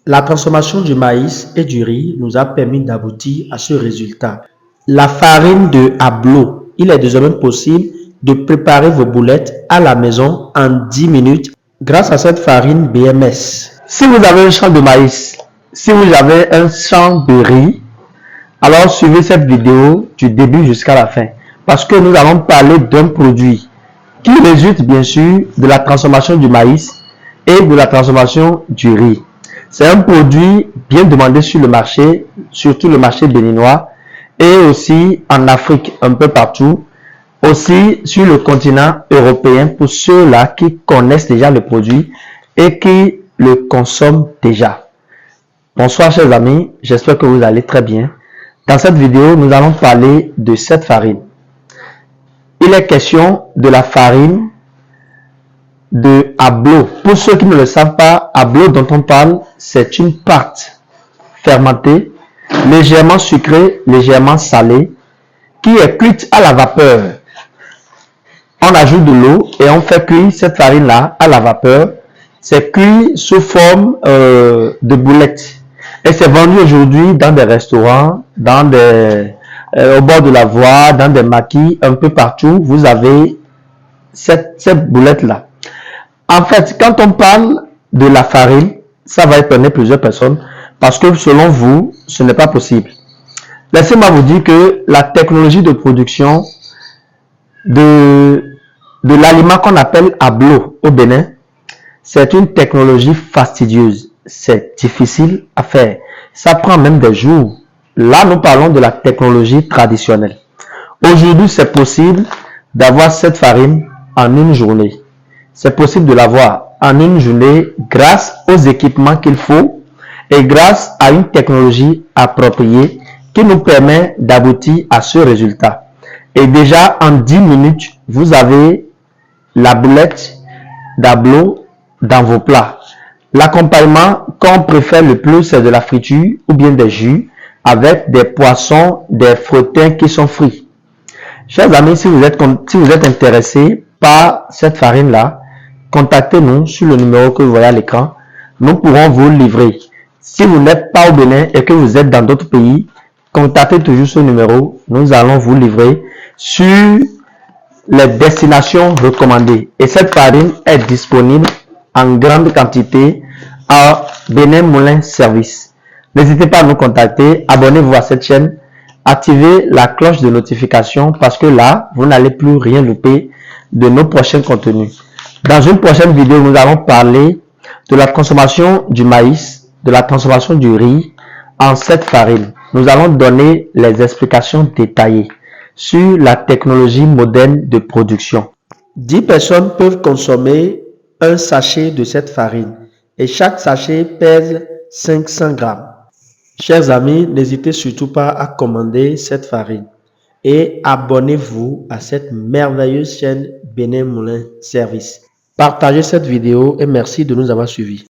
La transformation du maïs et du riz nous a permis d'aboutir à ce résultat. La farine de Ablo, il est désormais possible de préparer vos boulettes à la maison en 10 minutes grâce à cette farine BMS. Si vous avez un champ de maïs, si vous avez un champ de riz, alors suivez cette vidéo du début jusqu'à la fin parce que nous allons parler d'un produit qui résulte bien sûr de la transformation du maïs et de la transformation du riz. C'est un produit bien demandé sur le marché, surtout le marché béninois et aussi en Afrique, un peu partout, aussi sur le continent européen pour ceux-là qui connaissent déjà le produit et qui le consomment déjà. Bonsoir chers amis, j'espère que vous allez très bien. Dans cette vidéo, nous allons parler de cette farine. Il est question de la farine de Ablo. Pour ceux qui ne le savent pas, Ablo dont on parle, c'est une pâte fermentée, légèrement sucrée, légèrement salée, qui est cuite à la vapeur. On ajoute de l'eau et on fait cuire cette farine-là à la vapeur. C'est cuit sous forme de boulettes. Et c'est vendu aujourd'hui dans des restaurants, au bord de la voie, dans des maquis, un peu partout. Vous avez cette boulette-là. En fait, quand on parle de la farine, ça va étonner plusieurs personnes parce que selon vous, ce n'est pas possible. Laissez-moi vous dire que la technologie de production de l'aliment qu'on appelle Ablo au Bénin, c'est une technologie fastidieuse. C'est difficile à faire. Ça prend même des jours. Là, nous parlons de la technologie traditionnelle. Aujourd'hui, c'est possible d'avoir cette farine en une journée. C'est possible de l'avoir en une journée grâce aux équipements qu'il faut et grâce à une technologie appropriée qui nous permet d'aboutir à ce résultat. Et déjà, en 10 minutes, vous avez la boulette d'Ablo dans vos plats. L'accompagnement qu'on préfère le plus, c'est de la friture ou bien des jus avec des poissons, des frettins qui sont frits. Chers amis, si vous êtes intéressés par cette farine-là, contactez-nous sur le numéro que vous voyez à l'écran. Nous pourrons vous livrer. Si vous n'êtes pas au Bénin et que vous êtes dans d'autres pays, contactez toujours ce numéro. Nous allons vous livrer sur les destinations recommandées. Et cette farine est disponible en grande quantité à Bénin Moulin Service. N'hésitez pas à nous contacter, abonnez-vous à cette chaîne, activez la cloche de notification parce que là, vous n'allez plus rien louper de nos prochains contenus. Dans une prochaine vidéo, nous allons parler de la transformation du maïs, de la transformation du riz en cette farine. Nous allons donner les explications détaillées sur la technologie moderne de production. 10 personnes peuvent consommer un sachet de cette farine et chaque sachet pèse 500 grammes. Chers amis, n'hésitez surtout pas à commander cette farine et abonnez-vous à cette merveilleuse chaîne Bénin Moulin Service. Partagez cette vidéo et merci de nous avoir suivis.